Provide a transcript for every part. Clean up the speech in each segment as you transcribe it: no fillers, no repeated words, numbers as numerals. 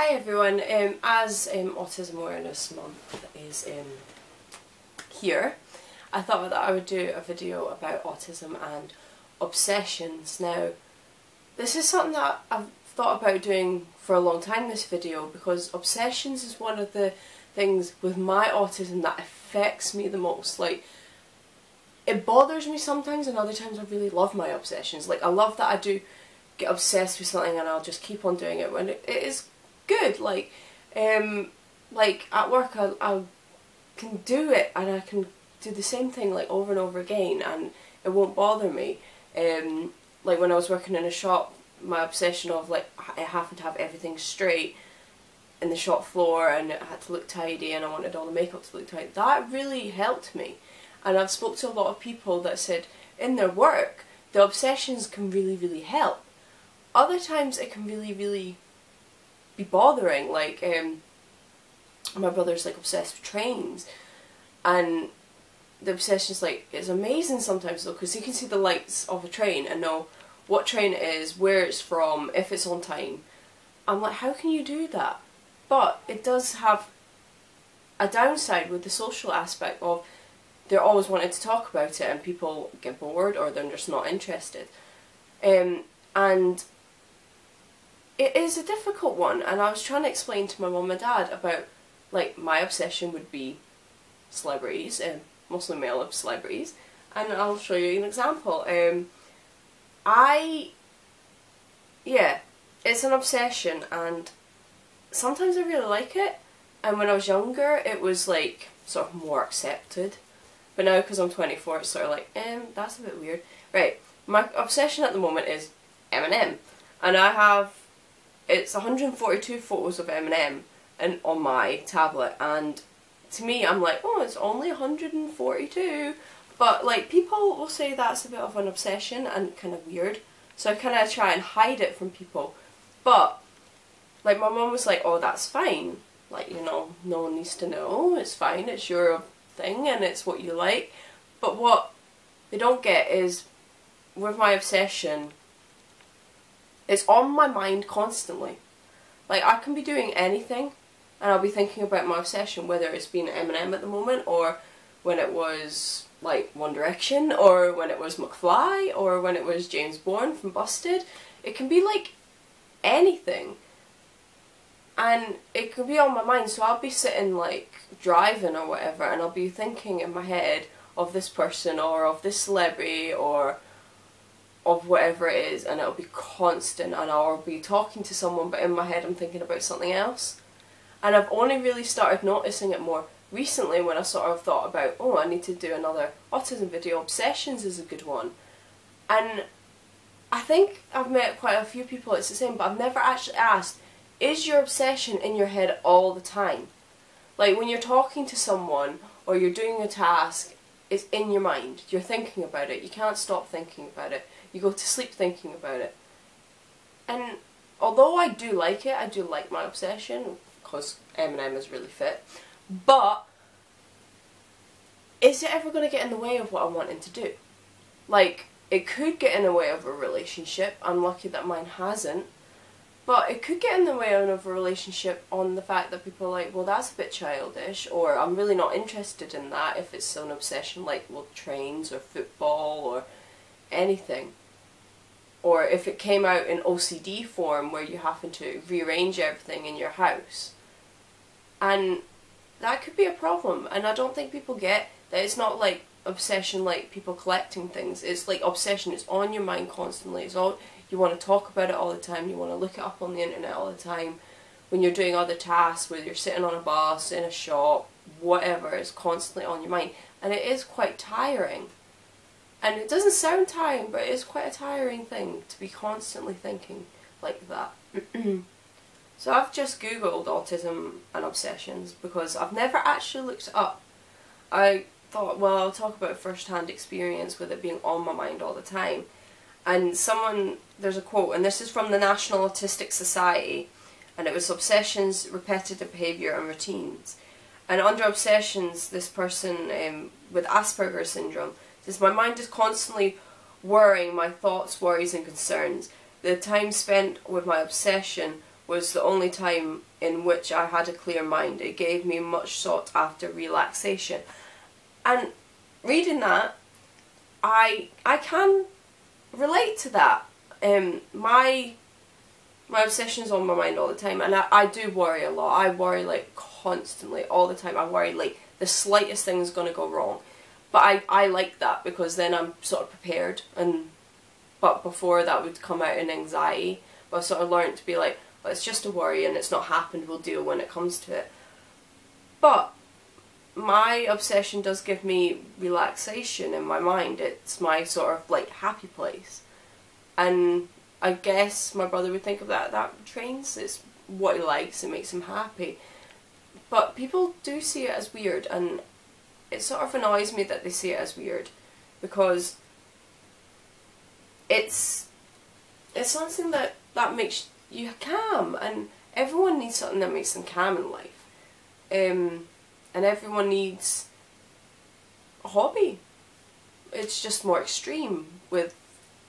Hi everyone, as Autism Awareness Month is here, I thought that I would do a video about autism and obsessions. Now, this is something that I've thought about doing for a long time, this video, because obsessions is one of the things with my autism that affects me the most. Like, it bothers me sometimes, and other times I really love my obsessions. Like, I love that I do get obsessed with something and I'll just keep on doing it when it is good. Like at work I can do it and I can do the same thing like over and over again and it won't bother me. Like when I was working in a shop, my obsession of like I having to have everything straight in the shop floor and it had to look tidy and I wanted all the makeup to look tidy, that really helped me. And I've spoke to a lot of people that said in their work the obsessions can really help. Other times it can really be bothering. Like my brother's like obsessed with trains, and the obsession's like, it's amazing sometimes though, because he can see the lights of a train and know what train it is, where it's from, if it's on time. I'm like, how can you do that? But it does have a downside with the social aspect of they're always wanting to talk about it and people get bored or they're just not interested. And it is a difficult one, and I was trying to explain to my mum and dad about, like, my obsession would be celebrities, mostly male celebrities, and I'll show you an example. Yeah, it's an obsession, and sometimes I really like it, and when I was younger it was like sort of more accepted, but now because I'm 24 it's sort of like, that's a bit weird. Right, my obsession at the moment is Eminem, and I have, it's 142 photos of Eminem and on my tablet, and to me I'm like, oh, it's only 142, but like people will say that's a bit of an obsession and kind of weird, so I kind of try and hide it from people. But like my mum was like, oh, that's fine, like, you know, no one needs to know, it's fine, it's your thing and it's what you like. But what they don't get is with my obsession, it's on my mind constantly. Like, I can be doing anything and I'll be thinking about my obsession, whether it's been Eminem at the moment, or when it was like One Direction, or when it was McFly, or when it was James Bourne from Busted. It can be like anything, and it could be on my mind. So I'll be sitting like driving or whatever and I'll be thinking in my head of this person or of this celebrity or of whatever it is, and it'll be constant, and I'll be talking to someone but in my head I'm thinking about something else. And I've only really started noticing it more recently when I sort of thought about, oh, I need to do another autism video. Obsessions is a good one, and I think I've met quite a few people it's the same, but I've never actually asked, is your obsession in your head all the time? Like when you're talking to someone or you're doing a task, it's in your mind, you're thinking about it, you can't stop thinking about it, you go to sleep thinking about it. And although I do like it, I do like my obsession, because Eminem is really fit, but is it ever going to get in the way of what I'm wanting to do? Like, it could get in the way of a relationship. I'm lucky that mine hasn't. But it could get in the way of a relationship on the fact that people are like, well, that's a bit childish, or I'm really not interested in that if it's an obsession like, well, trains or football or anything. Or if it came out in OCD form where you happen to rearrange everything in your house. And that could be a problem, and I don't think people get that it's not like obsession like people collecting things. It's like obsession, it's on your mind constantly, it's all, you want to talk about it all the time, you want to look it up on the internet all the time, when you're doing other tasks, whether you're sitting on a bus, in a shop, whatever, it's constantly on your mind, and it is quite tiring. And it doesn't sound tiring, but it is quite a tiring thing to be constantly thinking like that. So I've just googled autism and obsessions because I've never actually looked it up. I thought, well, I'll talk about first-hand experience with it being on my mind all the time. And there's a quote, and this is from the National Autistic Society, and it was obsessions, repetitive behaviour and routines. And under obsessions, this person with Asperger's syndrome says, my mind is constantly worrying, my thoughts, worries and concerns. The time spent with my obsession was the only time in which I had a clear mind. It gave me much sought after relaxation. And reading that, I can relate to that. My obsession's on my mind all the time, and I do worry a lot. I worry like constantly, all the time. I worry like the slightest thing is going to go wrong. But I like that, because then I'm sort of prepared. But before, that would come out in anxiety. But I've sort of learned to be like, well, it's just a worry and it's not happened, we'll deal when it comes to it. But my obsession does give me relaxation in my mind. It's my sort of like happy place. And I guess my brother would think of that trains, it's what he likes, it makes him happy. But people do see it as weird, and it sort of annoys me that they see it as weird, because it's something that makes you calm, and everyone needs something that makes them calm in life. And everyone needs a hobby. It's just more extreme with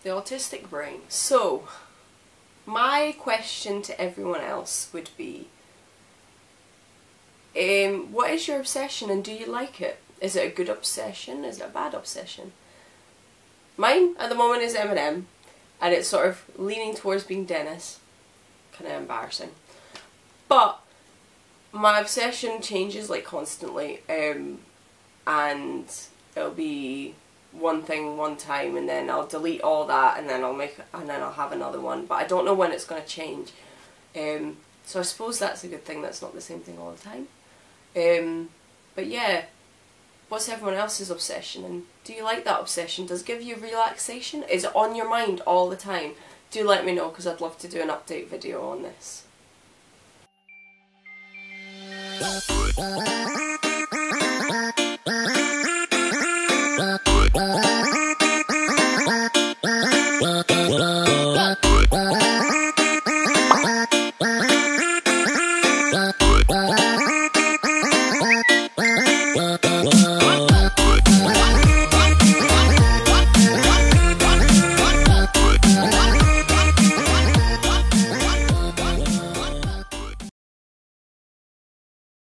the autistic brain. So, my question to everyone else would be, what is your obsession, and do you like it? Is it a good obsession? Is it a bad obsession? Mine at the moment is Eminem, and it's sort of leaning towards being Dennis. Kind of embarrassing. But my obsession changes like constantly, and it'll be one thing one time, and then I'll delete all that, and then I'll have another one. But I don't know when it's going to change. So I suppose that's a good thing. That's not the same thing all the time. But yeah, what's everyone else's obsession, and do you like that obsession? Does it give you relaxation? Is it on your mind all the time? Do let me know, because I'd love to do an update video on this.